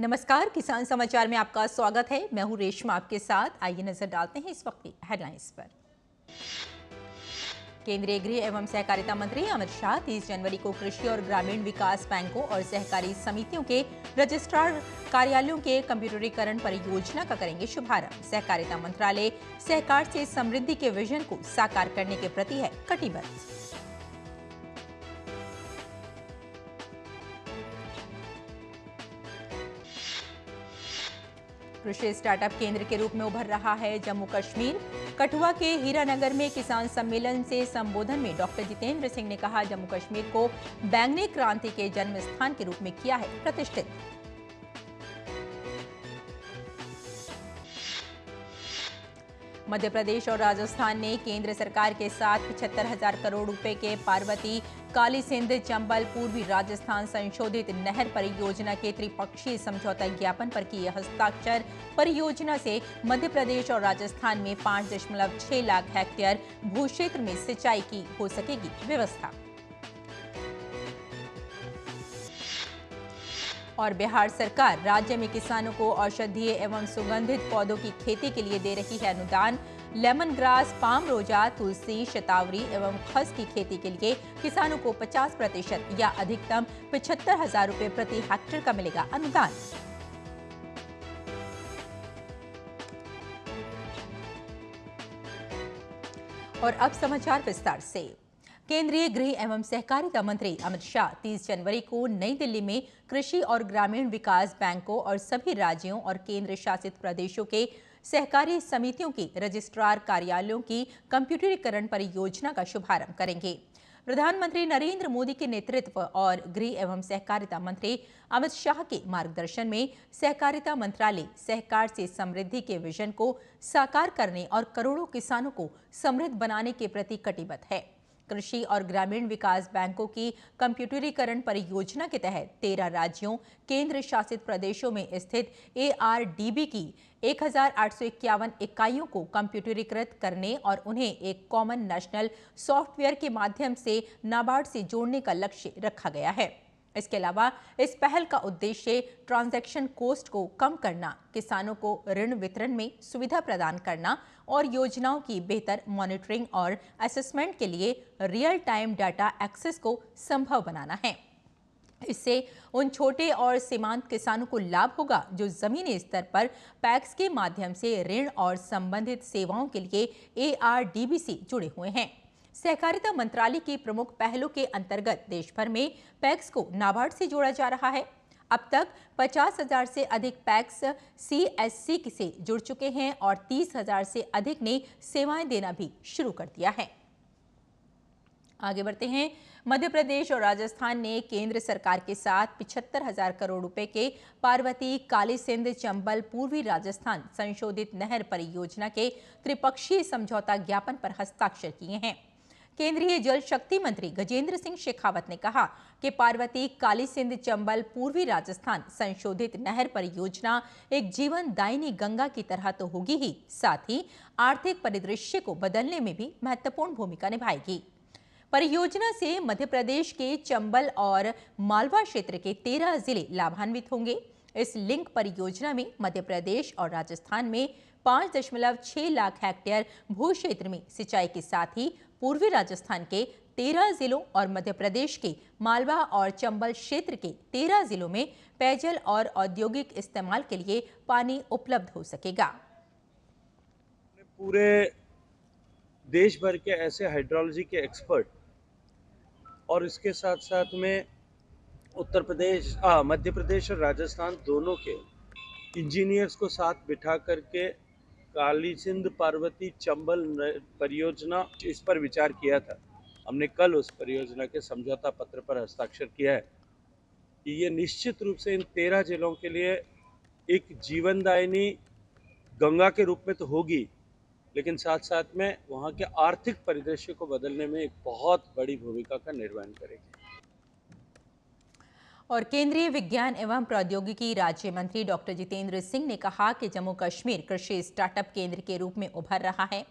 नमस्कार, किसान समाचार में आपका स्वागत है। मैं हूं रेशमा आपके साथ। आइए नजर डालते हैं इस वक्त की हेडलाइंस पर। केंद्रीय गृह एवं सहकारिता मंत्री अमित शाह 30 जनवरी को कृषि और ग्रामीण विकास बैंकों और सहकारी समितियों के रजिस्ट्रार कार्यालयों के कंप्यूटरीकरण परियोजना का करेंगे शुभारंभ। सहकारिता मंत्रालय सहकार से समृद्धि के विजन को साकार करने के प्रति है कटिबद्ध। कृषि स्टार्टअप केंद्र के रूप में उभर रहा है जम्मू कश्मीर। कठुआ के हीरानगर में किसान सम्मेलन से संबोधन में डॉक्टर जितेंद्र सिंह ने कहा, जम्मू कश्मीर को बैंगनी क्रांति के जन्म स्थान के रूप में किया है प्रतिष्ठित। मध्य प्रदेश और राजस्थान ने केंद्र सरकार के साथ 75,000 करोड़ रुपए के पार्वती काली सिंध चंबल पूर्वी राजस्थान संशोधित नहर परियोजना के त्रिपक्षीय समझौता ज्ञापन पर किए हस्ताक्षर। परियोजना से मध्य प्रदेश और राजस्थान में 5.6 लाख हेक्टेयर भू क्षेत्र में सिंचाई की हो सकेगी व्यवस्था। और बिहार सरकार राज्य में किसानों को औषधीय एवं सुगंधित पौधों की खेती के लिए दे रही है अनुदान। लेमन ग्रास, पाम रोजा, तुलसी, शतावरी एवं खस की खेती के लिए किसानों को 50% या अधिकतम 75,000 रुपए प्रति हेक्टेयर का मिलेगा अनुदान। और अब समाचार विस्तार से। केंद्रीय गृह एवं सहकारिता मंत्री अमित शाह 30 जनवरी को नई दिल्ली में कृषि और ग्रामीण विकास बैंकों और सभी राज्यों और केंद्र शासित प्रदेशों के सहकारी समितियों के रजिस्ट्रार कार्यालयों की कंप्यूटरीकरण परियोजना का शुभारंभ करेंगे। प्रधानमंत्री नरेंद्र मोदी के नेतृत्व और गृह एवं सहकारिता मंत्री अमित शाह के मार्गदर्शन में सहकारिता मंत्रालय सहकार से समृद्धि के विजन को साकार करने और करोड़ों किसानों को समृद्ध बनाने के प्रति कटिबद्ध है। कृषि और ग्रामीण विकास बैंकों की कंप्यूटरीकरण परियोजना के तहत 13 राज्यों केंद्र शासित प्रदेशों में स्थित ARDB की 1,851 इकाइयों को कंप्यूटरीकृत करने और उन्हें एक कॉमन नेशनल सॉफ्टवेयर के माध्यम से नाबार्ड से जोड़ने का लक्ष्य रखा गया है। इसके अलावा इस पहल का उद्देश्य ट्रांजैक्शन कॉस्ट को कम करना, किसानों को ऋण वितरण में सुविधा प्रदान करना और योजनाओं की बेहतर मॉनिटरिंग और असेसमेंट के लिए रियल टाइम डाटा एक्सेस को संभव बनाना है। इससे उन छोटे और सीमांत किसानों को लाभ होगा जो जमीनी स्तर पर पैक्स के माध्यम से ऋण और संबंधित सेवाओं के लिए ARDB से जुड़े हुए हैं। सहकारिता मंत्रालय की प्रमुख पहलों के अंतर्गत देश भर में पैक्स को नाबार्ड से जोड़ा जा रहा है। अब तक 50,000 से अधिक पैक्स CSC से जुड़ चुके हैं और 30,000 से अधिक ने सेवाएं देना भी शुरू कर दिया है। आगे बढ़ते हैं। मध्य प्रदेश और राजस्थान ने केंद्र सरकार के साथ 75,000 करोड़ रुपए के पार्वती काली सिंध चंबल पूर्वी राजस्थान संशोधित नहर परियोजना के त्रिपक्षीय समझौता ज्ञापन पर हस्ताक्षर किए हैं। केंद्रीय जल शक्ति मंत्री गजेंद्र सिंह शेखावत ने कहा कि पार्वती काली सिंध चंबल पूर्वी राजस्थान संशोधित नहर परियोजना एक जीवनदायिनी गंगा की तरह तो होगी ही, साथ ही आर्थिक परिदृश्य को बदलने में भी महत्वपूर्ण भूमिका निभाएगी। परियोजना से मध्य प्रदेश के चंबल और मालवा क्षेत्र के 13 जिले लाभान्वित होंगे। इस लिंक परियोजना में मध्य प्रदेश और राजस्थान में 5.6 लाख हेक्टेयर भू क्षेत्र में सिंचाई के साथ ही पूर्वी राजस्थान के 13 जिलों और मध्य प्रदेश के मालवा और चंबल क्षेत्र के 13 जिलों में पेयजल और औद्योगिक इस्तेमाल के लिए पानी उपलब्ध हो सकेगा। पूरे देश भर के ऐसे हाइड्रोलॉजी के एक्सपर्ट और इसके साथ साथ में मध्य प्रदेश और राजस्थान दोनों के इंजीनियर्स को साथ बिठा करके काली सिंध पार्वती चंबल परियोजना इस पर विचार किया था। हमने कल उस परियोजना के समझौता पत्र पर हस्ताक्षर किया है कि ये निश्चित रूप से इन 13 जिलों के लिए एक जीवनदायिनी गंगा के रूप में तो होगी, लेकिन साथ साथ में वहाँ के आर्थिक परिदृश्य को बदलने में एक बहुत बड़ी भूमिका का निर्वहन करेगी। और केंद्रीय विज्ञान एवं प्रौद्योगिकी राज्य मंत्री डॉक्टर जितेंद्र सिंह ने कहा कि जम्मू कश्मीर कृषि स्टार्टअप केंद्र के रूप में उभर रहा है।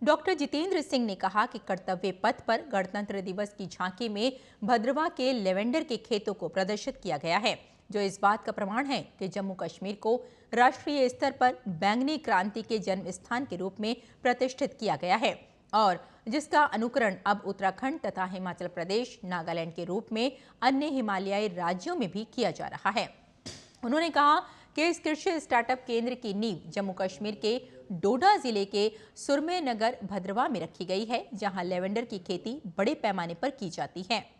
डॉक्टर जितेंद्र सिंह ने कहा कि कर्तव्य पथ पर गणतंत्र दिवस की झांकी में भद्रवा के लेवेंडर के खेतों को प्रदर्शित किया गया है। जो इस बात का प्रमाण है कि जम्मू कश्मीर को राष्ट्रीय स्तर पर बैंगनी क्रांति के जन्म स्थान के रूप में प्रतिष्ठित किया गया है और जिसका अनुकरण अब उत्तराखंड तथा हिमाचल प्रदेश, नागालैंड के रूप में अन्य हिमालयी राज्यों में भी किया जा रहा है। उन्होंने कहा कि इस कृषि स्टार्टअप केंद्र की नींव जम्मू कश्मीर के डोडा जिले के सुरमे नगर भद्रवा में रखी गई है, जहां लेवेंडर की खेती बड़े पैमाने पर की जाती है।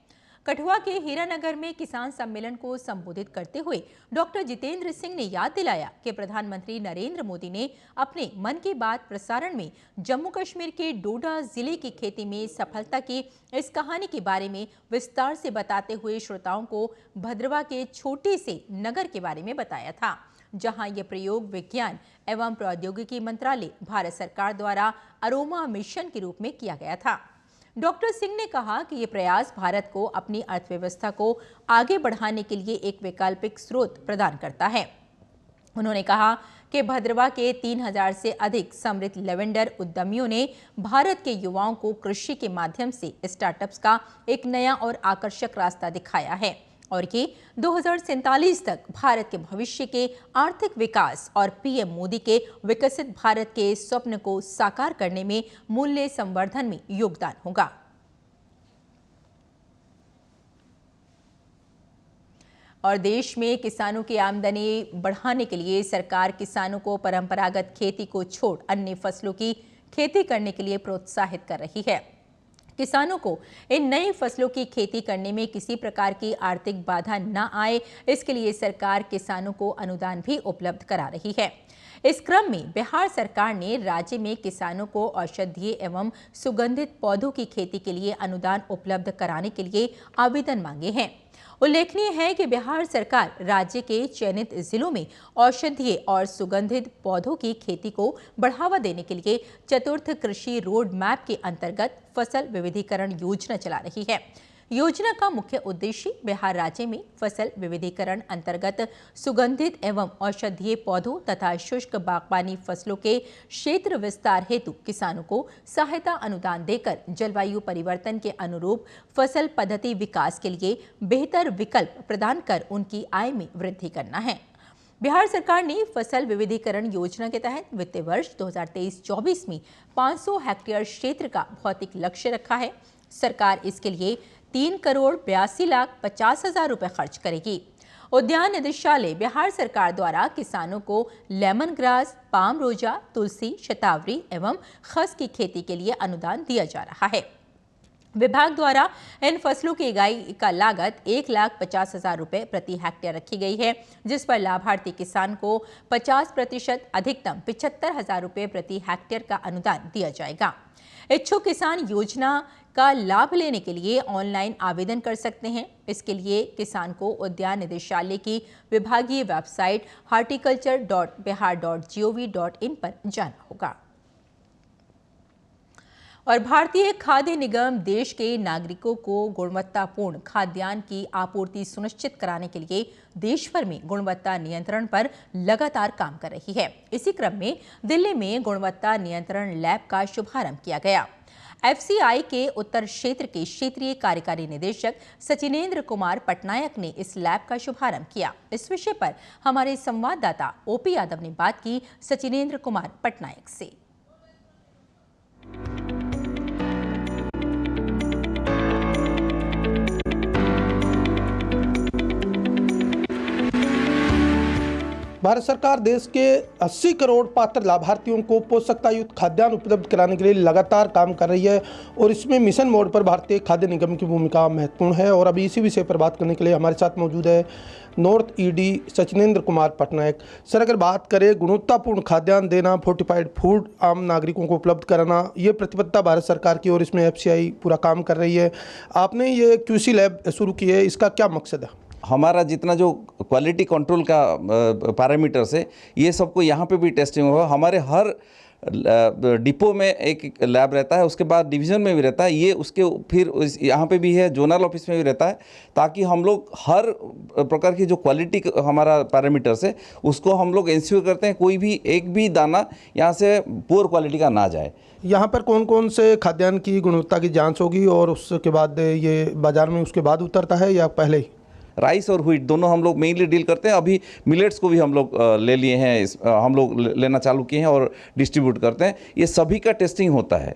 कठुआ के हीरानगर में किसान सम्मेलन को संबोधित करते हुए डॉक्टर जितेंद्र सिंह ने याद दिलाया कि प्रधानमंत्री नरेंद्र मोदी ने अपने मन की बात प्रसारण में जम्मू कश्मीर के डोडा जिले की खेती में सफलता की इस कहानी के बारे में विस्तार से बताते हुए श्रोताओं को भद्रवा के छोटे से नगर के बारे में बताया था, जहां यह प्रयोग विज्ञान एवं प्रौद्योगिकी मंत्रालय, भारत सरकार द्वारा अरोमा मिशन के रूप में किया गया था। डॉक्टर सिंह ने कहा कि ये प्रयास भारत को अपनी अर्थव्यवस्था को आगे बढ़ाने के लिए एक वैकल्पिक स्रोत प्रदान करता है। उन्होंने कहा कि भद्रवा के 3000 से अधिक समृद्ध लेवेंडर उद्यमियों ने भारत के युवाओं को कृषि के माध्यम से स्टार्टअप्स का एक नया और आकर्षक रास्ता दिखाया है और ये 2047 तक भारत के भविष्य के आर्थिक विकास और पीएम मोदी के विकसित भारत के स्वप्न को साकार करने में मूल्य संवर्धन में योगदान होगा। और देश में किसानों की आमदनी बढ़ाने के लिए सरकार किसानों को परंपरागत खेती को छोड़ अन्य फसलों की खेती करने के लिए प्रोत्साहित कर रही है। किसानों को इन नई फसलों की खेती करने में किसी प्रकार की आर्थिक बाधा न आए, इसके लिए सरकार किसानों को अनुदान भी उपलब्ध करा रही है। इस क्रम में बिहार सरकार ने राज्य में किसानों को औषधीय एवं सुगंधित पौधों की खेती के लिए अनुदान उपलब्ध कराने के लिए आवेदन मांगे हैं। उल्लेखनीय है कि बिहार सरकार राज्य के चयनित जिलों में औषधीय और सुगंधित पौधों की खेती को बढ़ावा देने के लिए चतुर्थ कृषि रोड मैप के अंतर्गत फसल विविधीकरण योजना चला रही है। योजना का मुख्य उद्देश्य बिहार राज्य में फसल विविधीकरण अंतर्गत सुगंधित एवं औषधीय पौधों तथा शुष्क बागबानी फसलों के क्षेत्र विस्तार हेतु किसानों को सहायता अनुदान देकर जलवायु परिवर्तन के अनुरूप फसल पद्धति विकास के लिए बेहतर विकल्प प्रदान कर उनकी आय में वृद्धि करना है। बिहार सरकार ने फसल विविधीकरण योजना के तहत वित्तीय वर्ष 2023-24 में 500 हेक्टेयर क्षेत्र का भौतिक लक्ष्य रखा है। सरकार इसके लिए 3,82,50,000 रुपए खर्च करेगी। उद्यान निदेशालय बिहार सरकार द्वारा किसानों को लेमन ग्रास, पाम रोजा, तुलसी, शतावरी एवं खस की खेती के लिए अनुदान दिया जा रहा है। विभाग द्वारा इन फसलों की उगाई का लागत 1,50,000 रुपए प्रति हेक्टेयर रखी गई है, जिस पर लाभार्थी किसान को 50% अधिकतम 75,000 रुपए प्रति हेक्टेयर का अनुदान दिया जाएगा। इच्छुक किसान योजना का लाभ लेने के लिए ऑनलाइन आवेदन कर सकते हैं। इसके लिए किसान को उद्यान निदेशालय की विभागीय वेबसाइट horticulture.bihar.gov.in पर जाना होगा। और भारतीय खाद्य निगम देश के नागरिकों को गुणवत्तापूर्ण खाद्यान्न की आपूर्ति सुनिश्चित कराने के लिए देश भर में गुणवत्ता नियंत्रण पर लगातार काम कर रही है। इसी क्रम में दिल्ली में गुणवत्ता नियंत्रण लैब का शुभारंभ किया गया। एफसीआई के उत्तर क्षेत्र के क्षेत्रीय कार्यकारी निदेशक सचिनेंद्र कुमार पटनायक ने इस लैब का शुभारंभ किया। इस विषय पर हमारे संवाददाता ओपी यादव ने बात की सचिनेंद्र कुमार पटनायक से। भारत सरकार देश के 80 करोड़ पात्र लाभार्थियों को पोषकता युक्त खाद्यान्न उपलब्ध कराने के लिए लगातार काम कर रही है और इसमें मिशन मोड पर भारतीय खाद्य निगम की भूमिका महत्वपूर्ण है। और अभी इसी विषय पर बात करने के लिए हमारे साथ मौजूद है north ED Sachinendra Kumar Patnaik. Sir, अगर बात करें गुणवत्तापूर्ण खाद्यान्न देना, फोर्टिफाइड फूड आम नागरिकों को उपलब्ध कराना, ये प्रतिबद्धता भारत सरकार की और इसमें एफसीआई पूरा काम कर रही है। आपने ये क्यूसी लैब शुरू की है, इसका क्या मकसद है? हमारा जितना जो क्वालिटी कंट्रोल का पैरामीटर्स है, ये सबको यहाँ पे भी टेस्टिंग होगा। हमारे हर डिपो में एक लैब रहता है, उसके बाद डिवीज़न में भी रहता है, ये उसके फिर यहाँ पे भी है, जोनल ऑफिस में भी रहता है, ताकि हम लोग हर प्रकार की जो क्वालिटी हमारा पैरामीटर्स है उसको हम लोग इंश्योर करते हैं, कोई भी एक भी दाना यहाँ से पुअर क्वालिटी का ना जाए। यहाँ पर कौन कौन से खाद्यान्न की गुणवत्ता की जाँच होगी और उसके बाद ये बाज़ार में उसके बाद उतरता है या पहले ही? राइस और व्हीट दोनों हम लोग मेनली डील करते हैं। अभी मिलेट्स को भी हम लोग ले लिए हैं, हम लोग लेना चालू किए हैं और डिस्ट्रीब्यूट करते हैं। ये सभी का टेस्टिंग होता है।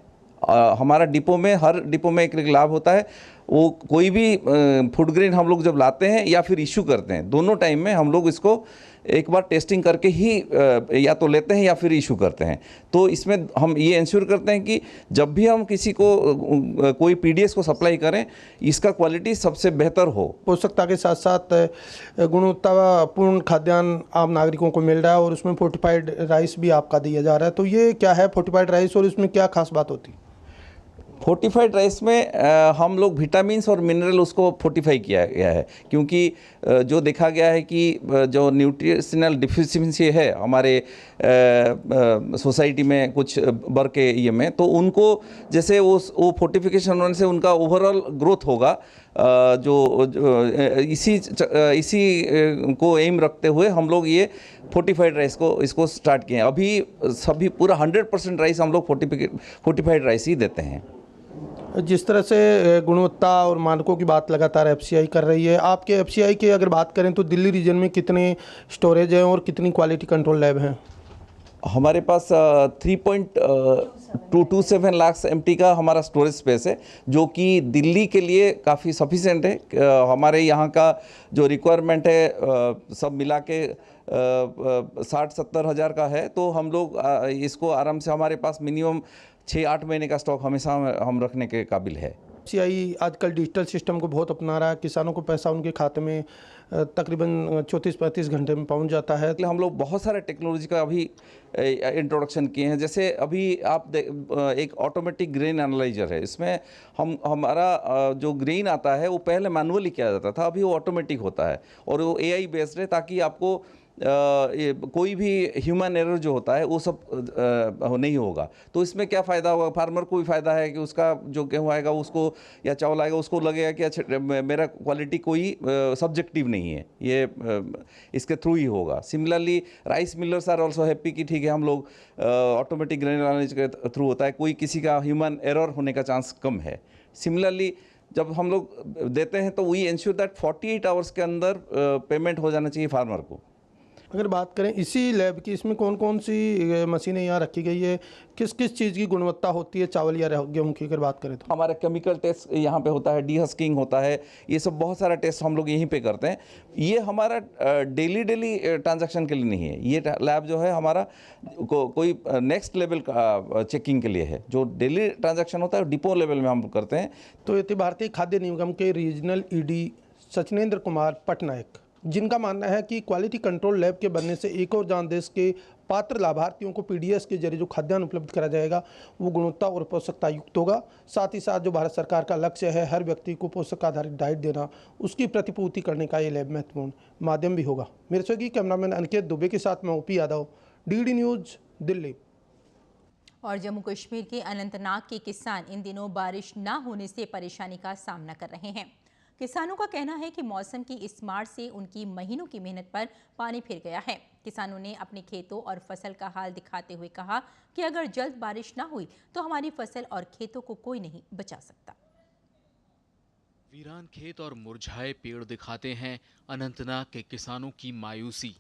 हमारा डिपो में, हर डिपो में एक लाभ होता है। वो कोई भी फूड ग्रेन हम लोग जब लाते हैं या फिर इशू करते हैं, दोनों टाइम में हम लोग इसको एक बार टेस्टिंग करके ही या तो लेते हैं या फिर इशू करते हैं। तो इसमें हम ये इंश्योर करते हैं कि जब भी हम किसी को कोई पीडीएस को सप्लाई करें, इसका क्वालिटी सबसे बेहतर हो। पोषकता के साथ साथ गुणवत्तापूर्ण खाद्यान्न आम नागरिकों को मिल रहा है और उसमें फोर्टिफाइड राइस भी आपका दिया जा रहा है। तो ये क्या है फोर्टिफाइड राइस और इसमें क्या खास बात होती है? फोर्टिफाइड राइस में हम लोग विटामिन्स और मिनरल उसको फोर्टिफाई किया गया है, क्योंकि जो देखा गया है कि जो न्यूट्रिशनल डिफिशिएंसी है हमारे सोसाइटी में कुछ वर्ग के ये में, तो उनको जैसे वो फोर्टिफिकेशन होने से उनका ओवरऑल ग्रोथ होगा। इसी को एम रखते हुए हम लोग ये फोर्टिफाइड राइस को इसको स्टार्ट किए हैं। अभी सभी पूरा 100% राइस हम लोग फोर्टिफाइड राइस ही देते हैं। जिस तरह से गुणवत्ता और मानकों की बात लगातार एफसीआई कर रही है, आपके एफसीआई की अगर बात करें तो दिल्ली रीजन में कितने स्टोरेज हैं और कितनी क्वालिटी कंट्रोल लैब हैं? हमारे पास 3.227 लाख MT का हमारा स्टोरेज स्पेस है, जो कि दिल्ली के लिए काफ़ी सफिशिएंट है। हमारे यहाँ का जो रिक्वायरमेंट है सब मिला के 60-70 हज़ार का है। तो हम लोग इसको आराम से, हमारे पास मिनिमम 6-8 महीने का स्टॉक हमेशा हम रखने के काबिल है। एफसीआई आजकल डिजिटल सिस्टम को बहुत अपना रहा है। किसानों को पैसा उनके खाते में तकरीबन 34-35 घंटे में पहुंच जाता है। हम लोग बहुत सारे टेक्नोलॉजी का अभी इंट्रोडक्शन किए हैं। जैसे अभी आप एक ऑटोमेटिक ग्रेन एनालाइजर है। इसमें हमारा जो ग्रेन आता है वो पहले मैनुअली किया जाता था, अभी वो ऑटोमेटिक होता है और वो AI बेस्ड है, ताकि आपको कोई भी ह्यूमन एरर जो होता है वो सब नहीं होगा। तो इसमें क्या फ़ायदा होगा, फार्मर को भी फ़ायदा है कि उसका जो गेहूँ आएगा उसको या चावल आएगा उसको लगेगा कि अच्छा मेरा क्वालिटी कोई सब्जेक्टिव नहीं है, ये इसके थ्रू ही होगा। Similarly rice millers are also happy कि ठीक है हम लोग ऑटोमेटिक ग्रेन एनालिसिस के थ्रू होता है, कोई किसी का ह्यूमन एरर होने का चांस कम है। सिमिलरली जब हम लोग देते हैं तो वी इंश्योर दैट 48 आवर्स के अंदर पेमेंट हो जाना चाहिए फार्मर को। अगर बात करें इसी लैब की, इसमें कौन कौन सी मशीनें यहाँ रखी गई है, किस किस चीज़ की गुणवत्ता होती है चावल या गेहूँ की अगर बात करें तो? हमारा केमिकल टेस्ट यहाँ पे होता है, डीहस्किंग होता है, ये सब बहुत सारा टेस्ट हम लोग यहीं पे करते हैं। ये हमारा डेली ट्रांजैक्शन के लिए नहीं है। ये लैब जो है हमारा कोई नेक्स्ट लेवल का चेकिंग के लिए है। जो डेली ट्रांजैक्शन होता है डिपो लेवल में हम करते हैं। तो ये भारतीय खाद्य निगम के रीजनल ED सचिनेंद्र कुमार पटनायक, जिनका मानना है कि क्वालिटी कंट्रोल लैब के बनने से एक और जहां देश के पात्र लाभार्थियों को PDS के जरिए जो खाद्यान्न उपलब्ध करा जाएगा वो गुणवत्ता और पोषकता युक्त होगा। साथ ही साथ जो भारत सरकार का लक्ष्य है हर व्यक्ति को पोषक आधारित डाइट देना, उसकी प्रतिपूर्ति करने का ये लैब महत्वपूर्ण माध्यम भी होगा। मेरे सहयोगी कैमरामैन अनिकेत दुबे के साथ मैं OP Yadav, DD news, Delhi. और जम्मू कश्मीर के अनंतनाग के किसान इन दिनों बारिश न होने से परेशानी का सामना कर रहे हैं। किसानों का कहना है कि मौसम की इस मार से उनकी महीनों की मेहनत पर पानी फिर गया है। किसानों ने अपने खेतों और फसल का हाल दिखाते हुए कहा कि अगर जल्द बारिश ना हुई तो हमारी फसल और खेतों को कोई नहीं बचा सकता। वीरान खेत और मुरझाए पेड़ दिखाते हैं अनंतनाग के किसानों की मायूसी।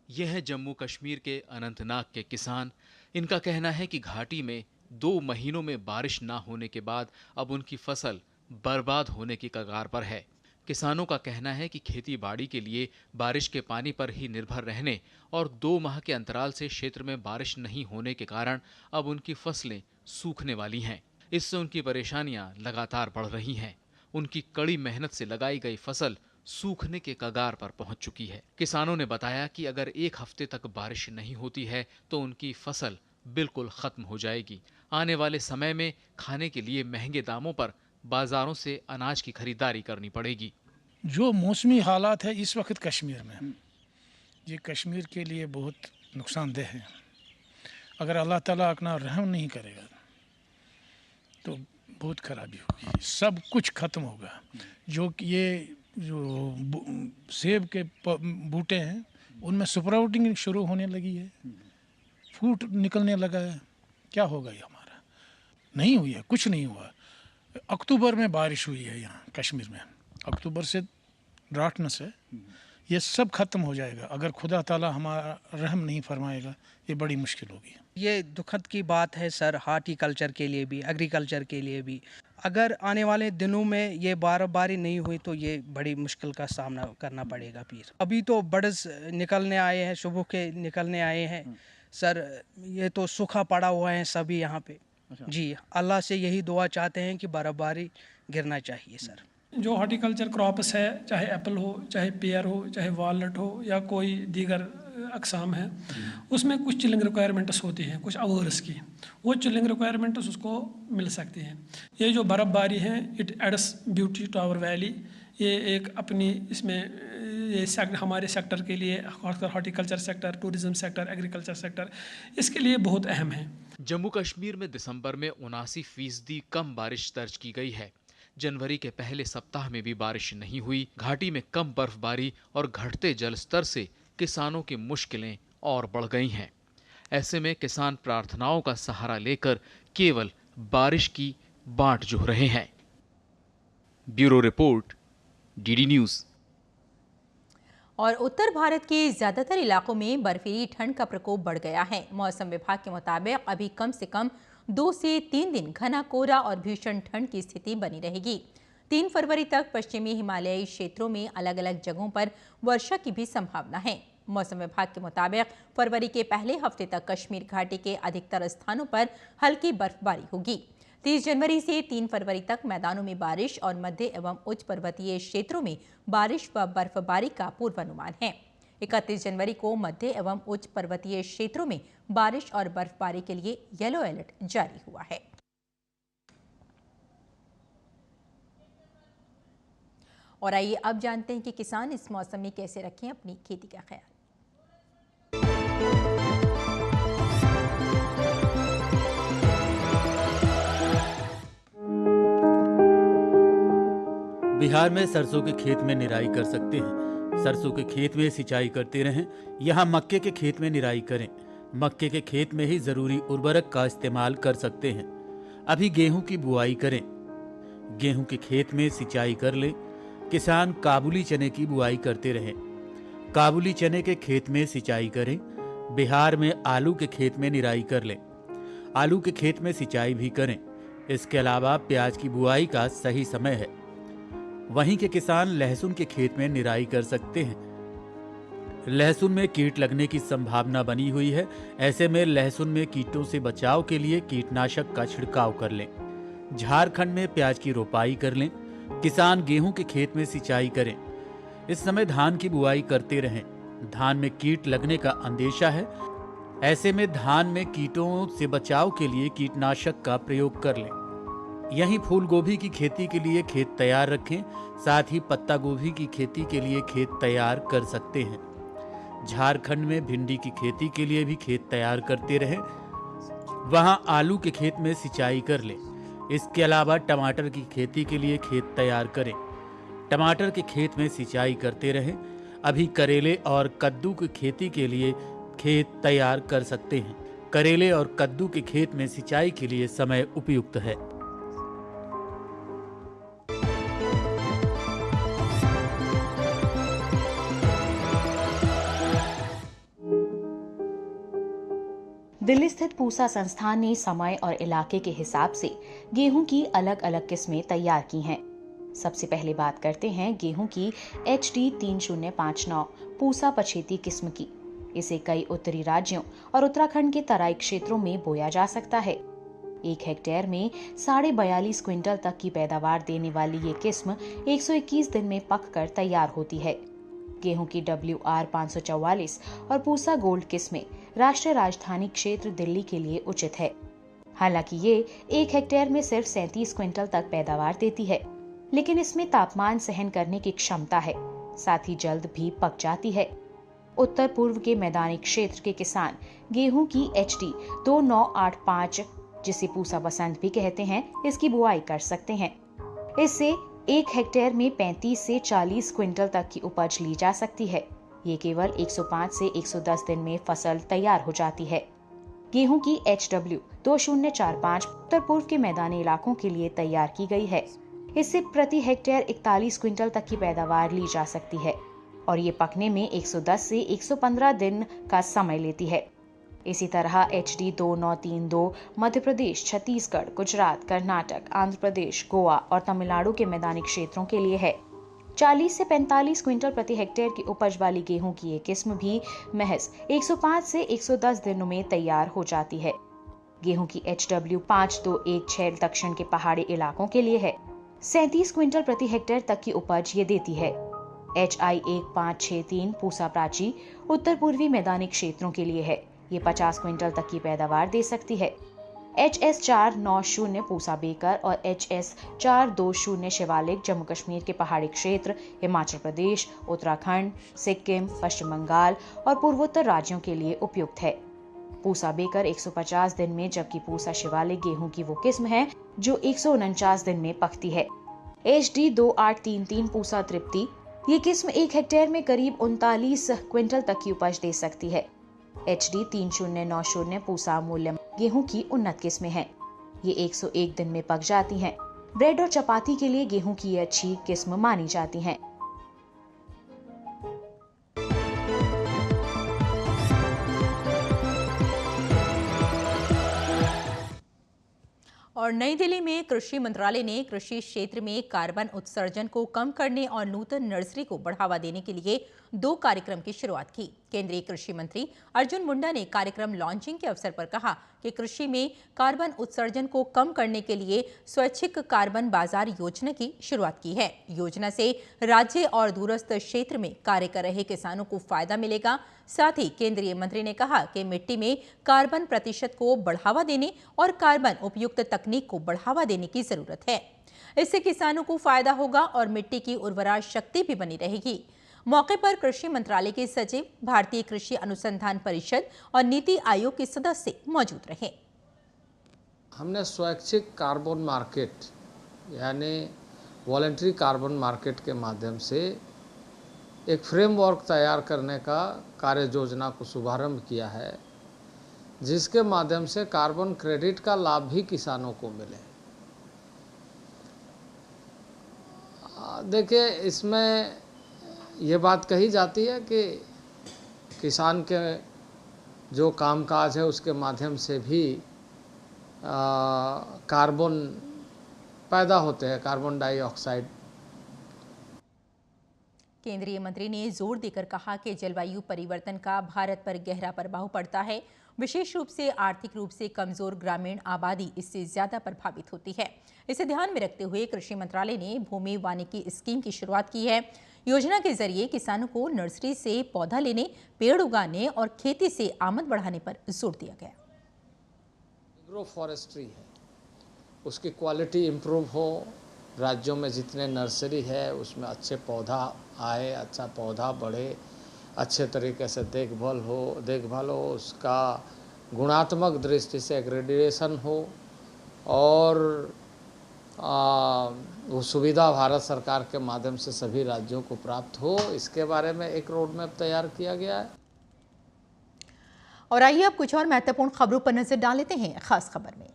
यह है जम्मू कश्मीर के अनंतनाग के किसान। इनका कहना है कि घाटी में 2 महीनों में बारिश ना होने के बाद अब उनकी फसल बर्बाद होने की कगार पर है। किसानों का कहना है कि खेती बाड़ी के लिए बारिश के पानी पर ही निर्भर रहने और 2 माह के अंतराल से क्षेत्र में बारिश नहीं होने के कारण अब उनकी फसलें सूखने वाली हैं। इससे उनकी परेशानियां लगातार बढ़ रही हैं। उनकी कड़ी मेहनत से लगाई गई फसल सूखने के कगार पर पहुंच चुकी है। किसानों ने बताया कि अगर 1 हफ्ते तक बारिश नहीं होती है तो उनकी फसल बिल्कुल खत्म हो जाएगी। आने वाले समय में खाने के लिए महंगे दामों पर बाजारों से अनाज की खरीदारी करनी पड़ेगी। जो मौसमी हालात है इस वक्त कश्मीर में, ये कश्मीर के लिए बहुत नुकसानदेह है। अगर अल्लाह ताला अपना रहम नहीं करेगा तो बहुत खराबी होगी, सब कुछ ख़त्म होगा। जो सेब के बूटे हैं उनमें स्प्राउटिंग शुरू होने लगी है, फ्रूट निकलने लगा है। क्या होगा ये हमारा? नहीं हुई है, कुछ नहीं हुआ। अक्टूबर में बारिश हुई है यहाँ कश्मीर में, अक्टूबर से ड्राफ्टनेस है, ये सब खत्म हो जाएगा अगर खुदा ताला हमारा रहम नहीं फरमाएगा। ये बड़ी मुश्किल होगी। ये दुखद की बात है सर, हार्टिकल्चर के लिए भी, एग्रीकल्चर के लिए भी। अगर आने वाले दिनों में ये बर्फबारी नहीं हुई तो ये बड़ी मुश्किल का सामना करना पड़ेगा फिर। अभी तो बर्ड्स निकलने आए हैं, सुबह के निकलने आए हैं सर। ये तो सूखा पड़ा हुआ है सभी यहाँ पे। जी, अल्लाह से यही दुआ चाहते हैं कि बर्फबारी गिरना चाहिए सर। जो हॉर्टिकल्चर क्रॉप्स है, चाहे एप्पल हो, चाहे पेयर हो, चाहे वॉलनट हो या कोई दीगर अकसाम है, उसमें कुछ चिलिंग रिक्वायरमेंट्स होती हैं, कुछ आवर्स की। वो चिलिंग रिक्वायरमेंट्स उसको मिल सकती हैं। ये जो बर्फ़बारी है, it adds beauty to our valley. ये एक अपनी इसमें ये हमारे सेक्टर के लिए, horticulture sector, tourism sector, agriculture sector, इसके लिए बहुत अहम है। जम्मू कश्मीर में दिसंबर में 79% कम बारिश दर्ज की गई है। जनवरी के पहले सप्ताह में भी बारिश नहीं हुई। घाटी में कम बर्फबारी और घटते जल स्तर से किसानों की मुश्किलें और बढ़ गई हैं। ऐसे में किसान प्रार्थनाओं का सहारा लेकर केवल बारिश की बाट जोह रहे हैं। Bureau report, DD news. और उत्तर भारत के ज्यादातर इलाकों में बर्फीली ठंड का प्रकोप बढ़ गया है। मौसम विभाग के मुताबिक अभी कम से कम 2 से 3 दिन घना कोहरा और भीषण ठंड की स्थिति बनी रहेगी। 3 फरवरी तक पश्चिमी हिमालयी क्षेत्रों में अलग अलग जगहों पर वर्षा की भी संभावना है। मौसम विभाग के मुताबिक फरवरी के पहले हफ्ते तक कश्मीर घाटी के अधिकतर स्थानों पर हल्की बर्फबारी होगी। 30 जनवरी से 3 फरवरी तक मैदानों में बारिश और मध्य एवं उच्च पर्वतीय क्षेत्रों में बारिश व बर्फबारी का पूर्वानुमान है। 31 जनवरी को मध्य एवं उच्च पर्वतीय क्षेत्रों में बारिश और बर्फबारी के लिए येलो अलर्ट जारी हुआ है। और आइए अब जानते हैं कि किसान इस मौसम में कैसे रखें अपनी खेती का ख्याल। बिहार में सरसों के खेत में निराई कर सकते हैं। सरसों के खेत में सिंचाई करते रहें। यहाँ मक्के के खेत में निराई करें। मक्के के खेत में ही जरूरी उर्वरक का इस्तेमाल कर सकते हैं। अभी गेहूं की बुआई करें। गेहूं के खेत में सिंचाई कर लें। किसान काबुली चने की बुआई करते रहें। काबुली चने के खेत में सिंचाई करें। बिहार में आलू के खेत में निराई कर लें। आलू के खेत में सिंचाई भी करें। इसके अलावा प्याज की बुआई का सही समय है। वहीं के किसान लहसुन के खेत में निराई कर सकते हैं। लहसुन में कीट लगने की संभावना बनी हुई है। ऐसे में लहसुन में कीटों से बचाव के लिए कीटनाशक का छिड़काव कर लें। झारखंड में प्याज की रोपाई कर लें। किसान गेहूं के खेत में सिंचाई करें। इस समय धान की बुआई करते रहें। धान में कीट लगने का अंदेशा है। ऐसे में धान में कीटों से बचाव के लिए कीटनाशक का प्रयोग कर लें। यहीं फूल गोभी की खेती के लिए खेत तैयार रखें। साथ ही पत्ता गोभी की खेती के लिए खेत तैयार कर सकते हैं। झारखंड में भिंडी की खेती के लिए भी खेत तैयार करते रहें। वहां आलू के खेत में सिंचाई कर लें। इसके अलावा टमाटर की खेती के लिए खेत तैयार करें। टमाटर के खेत में सिंचाई करते रहें। अभी करेले और कद्दू की खेती के लिए खेत तैयार कर सकते हैं। करेले और कद्दू के खेत में सिंचाई के लिए समय उपयुक्त है। दिल्ली स्थित पूसा संस्थान ने समय और इलाके के हिसाब से गेहूं की अलग अलग किस्में तैयार की हैं। सबसे पहले बात करते हैं गेहूं की HD 3059 पूसा पछेती किस्म की। इसे कई उत्तरी राज्यों और उत्तराखंड के तराई क्षेत्रों में बोया जा सकता है। 1 हेक्टेयर में 42.5 क्विंटल तक की पैदावार देने वाली ये किस्म 121 दिन में पककर तैयार होती है। गेहूं की WR 544 और पूसा गोल्ड किस्में राष्ट्रीय राजधानी क्षेत्र दिल्ली के लिए उचित है। हालांकि ये 1 हेक्टेयर में सिर्फ 37 क्विंटल तक पैदावार देती है, लेकिन इसमें तापमान सहन करने की क्षमता है, साथ ही जल्द भी पक जाती है। उत्तर पूर्व के मैदानी क्षेत्र के किसान गेहूं की HD 2985, जिसे पूसा बसंत भी कहते हैं, इसकी बुआई कर सकते हैं। इससे 1 हेक्टेयर में 35 से 40 क्विंटल तक की उपज ली जा सकती है। ये केवल 105 से 110 दिन में फसल तैयार हो जाती है। गेहूं की HW 2045 उत्तर पूर्व के मैदानी इलाकों के लिए तैयार की गई है। इससे प्रति हेक्टेयर 41 क्विंटल तक की पैदावार ली जा सकती है और ये पकने में 110 से 115 दिन का समय लेती है। इसी तरह HD 2932 मध्य प्रदेश, छत्तीसगढ़, गुजरात, कर्नाटक, आंध्र प्रदेश, गोवा और तमिलनाडु के मैदानी क्षेत्रों के लिए है। 40 से 45 क्विंटल प्रति हेक्टेयर की उपज वाली गेहूं की ये किस्म भी महज 105 से 110 दिनों में तैयार हो जाती है। गेहूं की HW 5216 दक्षिण के पहाड़ी इलाकों के लिए है। 37 क्विंटल प्रति हेक्टेयर तक की उपज ये देती है। HI 1563 पूसा प्राची उत्तर पूर्वी मैदानी क्षेत्रों के लिए है। ये 50 क्विंटल तक की पैदावार दे सकती है। HS 490 पूसा बेकर और HS 420 शिवालिक जम्मू कश्मीर के पहाड़ी क्षेत्र, हिमाचल प्रदेश, उत्तराखंड, सिक्किम, पश्चिम बंगाल और पूर्वोत्तर राज्यों के लिए उपयुक्त है। पूसा बेकर 150 दिन में, जबकि पूसा शिवालिक गेहूं की वो किस्म है जो 149 दिन में पकती है। HD 2833 पूसा तृप्ति, ये किस्म 1 हेक्टेयर में करीब 39 क्विंटल तक की उपज दे सकती है। HD 3090 पूसा मूल्य गेहूं की उन्नत किस्में हैं। ये 101 दिन में पक जाती हैं। ब्रेड और चपाती के लिए गेहूं की ये अच्छी किस्म मानी जाती हैं। और नई दिल्ली में कृषि मंत्रालय ने कृषि क्षेत्र में कार्बन उत्सर्जन को कम करने और नूतन नर्सरी को बढ़ावा देने के लिए 2 कार्यक्रम की शुरुआत की। केंद्रीय कृषि मंत्री अर्जुन मुंडा ने कार्यक्रम लॉन्चिंग के अवसर पर कहा कि कृषि में कार्बन उत्सर्जन को कम करने के लिए स्वैच्छिक कार्बन बाजार योजना की शुरुआत की है। योजना से राज्य और दूरस्थ क्षेत्र में कार्य कर रहे किसानों को फायदा मिलेगा। साथ ही केंद्रीय मंत्री ने कहा कि मिट्टी में कार्बन प्रतिशत को बढ़ावा देने और कार्बन उपयुक्त तकनीक को बढ़ावा देने की जरूरत है। इससे किसानों को फायदा होगा और मिट्टी की उर्वरा शक्ति भी बनी रहेगी। मौके पर कृषि मंत्रालय के सचिव, भारतीय कृषि अनुसंधान परिषद और नीति आयोग के सदस्य मौजूद रहे। हमने स्वैच्छिक कार्बन मार्केट यानी वॉलंटरी कार्बन मार्केट के माध्यम से एक फ्रेमवर्क तैयार करने का कार्य योजना को शुभारंभ किया है, जिसके माध्यम से कार्बन क्रेडिट का लाभ भी किसानों को मिले। देखिए, इसमें ये बात कही जाती है कि किसान के जो कामकाज है उसके माध्यम से भी कार्बन पैदा होते हैं, कार्बन डाइऑक्साइड। केंद्रीय मंत्री ने जोर देकर कहा कि जलवायु परिवर्तन का भारत पर गहरा प्रभाव पड़ता है। विशेष रूप से आर्थिक रूप से कमजोर ग्रामीण आबादी इससे ज्यादा प्रभावित होती है। इसे ध्यान में रखते हुए कृषि मंत्रालय ने भूमि वानिकी स्कीम की शुरुआत की है। योजना के जरिए किसानों को नर्सरी से पौधा लेने, पेड़ उगाने और खेती से आमद बढ़ाने पर जोर दिया गया। एग्रो फॉरेस्ट्री है, उसकी क्वालिटी इम्प्रूव हो, राज्यों में जितने नर्सरी है उसमें अच्छे पौधा आए, अच्छा पौधा बढ़े, अच्छे तरीके से देखभाल हो, उसका गुणात्मक दृष्टि से ग्रेजुएशन हो और वो सुविधा भारत सरकार के माध्यम से सभी राज्यों को प्राप्त हो, इसके बारे में एक रोड मैप तैयार किया गया है। और आइए अब कुछ और महत्वपूर्ण खबरों पर नजर डाल लेते हैं। खास खबर में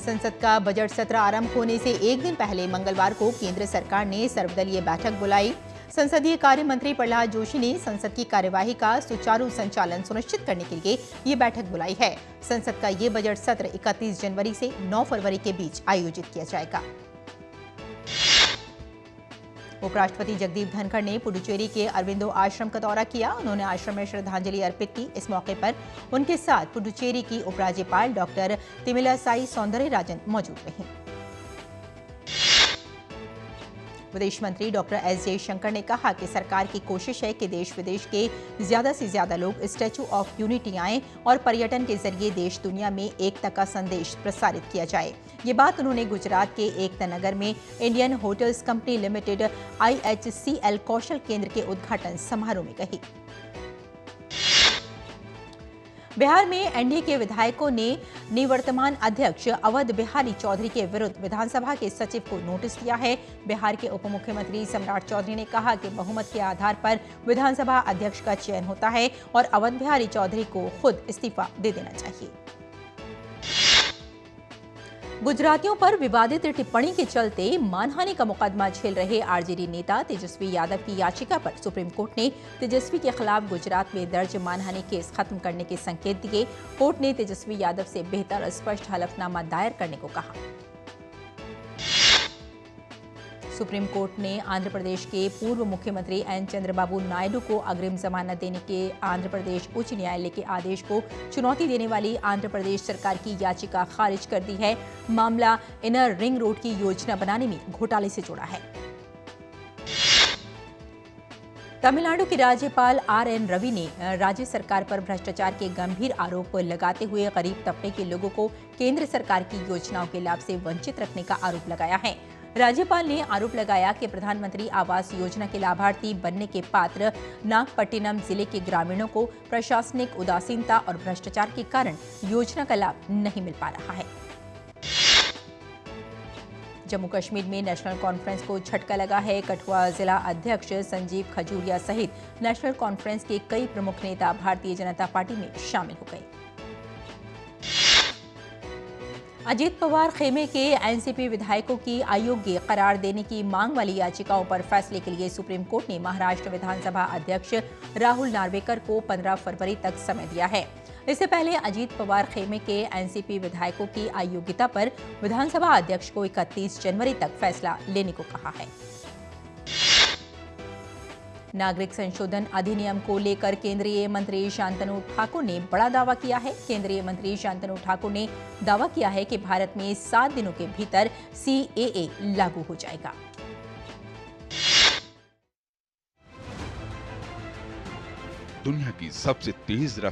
संसद का बजट सत्र आरंभ होने से एक दिन पहले मंगलवार को केंद्र सरकार ने सर्वदलीय बैठक बुलाई। संसदीय कार्य मंत्री प्रहलाद जोशी ने संसद की कार्यवाही का सुचारू संचालन सुनिश्चित करने के लिए ये बैठक बुलाई है। संसद का ये बजट सत्र 31 जनवरी से 9 फरवरी के बीच आयोजित किया जाएगा। उपराष्ट्रपति जगदीप धनखड़ ने पुडुचेरी के अरविंदो आश्रम का दौरा किया। उन्होंने आश्रम में श्रद्धांजलि अर्पित की। इस मौके पर उनके साथ पुडुचेरी की उपराज्यपाल डॉक्टर तिमिलासाई सौंदरराजन मौजूद रहीं। विदेश मंत्री डॉक्टर एस जयशंकर ने कहा कि सरकार की कोशिश है कि देश विदेश के ज्यादा से ज्यादा लोग स्टैच्यू ऑफ यूनिटी आएं और पर्यटन के जरिए देश दुनिया में एकता का संदेश प्रसारित किया जाए। ये बात उन्होंने गुजरात के एकता नगर में Indian hotels company limited IHCL कौशल केंद्र के उद्घाटन समारोह में कही। बिहार में एनडीए के विधायकों ने निवर्तमान अध्यक्ष अवध बिहारी चौधरी के विरुद्ध विधानसभा के सचिव को नोटिस दिया है। बिहार के उप मुख्यमंत्री सम्राट चौधरी ने कहा कि बहुमत के आधार पर विधानसभा अध्यक्ष का चयन होता है और अवध बिहारी चौधरी को खुद इस्तीफा दे देना चाहिए। गुजरातियों पर विवादित टिप्पणी के चलते मानहानि का मुकदमा झेल रहे आरजेडी नेता तेजस्वी यादव की याचिका पर सुप्रीम कोर्ट ने तेजस्वी के खिलाफ गुजरात में दर्ज मानहानि केस खत्म करने के संकेत दिए। कोर्ट ने तेजस्वी यादव से बेहतर स्पष्ट हलफनामा दायर करने को कहा। सुप्रीम कोर्ट ने आंध्र प्रदेश के पूर्व मुख्यमंत्री एन चंद्रबाबू नायडू को अग्रिम जमानत देने के आंध्र प्रदेश उच्च न्यायालय के आदेश को चुनौती देने वाली आंध्र प्रदेश सरकार की याचिका खारिज कर दी है। मामला इनर रिंग रोड की योजना बनाने में घोटाले से जुड़ा है। तमिलनाडु के राज्यपाल आर.एन. रवि ने राज्य सरकार पर भ्रष्टाचार के गंभीर आरोप लगाते हुए गरीब तबके के लोगों को केंद्र सरकार की योजनाओं के लाभ से वंचित रखने का आरोप लगाया है। राज्यपाल ने आरोप लगाया कि प्रधानमंत्री आवास योजना के लाभार्थी बनने के पात्र नागपट्टिनम जिले के ग्रामीणों को प्रशासनिक उदासीनता और भ्रष्टाचार के कारण योजना का लाभ नहीं मिल पा रहा है। जम्मू कश्मीर में नेशनल कॉन्फ्रेंस को झटका लगा है। कठुआ जिला अध्यक्ष संजीव खजूरिया सहित नेशनल कॉन्फ्रेंस के कई प्रमुख नेता भारतीय जनता पार्टी में शामिल हो गए। अजीत पवार खेमे के एनसीपी विधायकों की अयोग्य करार देने की मांग वाली याचिकाओं पर फैसले के लिए सुप्रीम कोर्ट ने महाराष्ट्र विधानसभा अध्यक्ष राहुल नार्वेकर को 15 फरवरी तक समय दिया है। इससे पहले अजीत पवार खेमे के एनसीपी विधायकों की अयोग्यता पर विधानसभा अध्यक्ष को 31 जनवरी तक फैसला लेने को कहा है। नागरिक संशोधन अधिनियम को लेकर केंद्रीय मंत्री शांतनु ठाकुर ने बड़ा दावा किया है। केंद्रीय मंत्री शांतनु ठाकुर ने दावा किया है कि भारत में 7 दिनों के भीतर CAA लागू हो जाएगा। दुनिया की सबसे तेज रफ्तार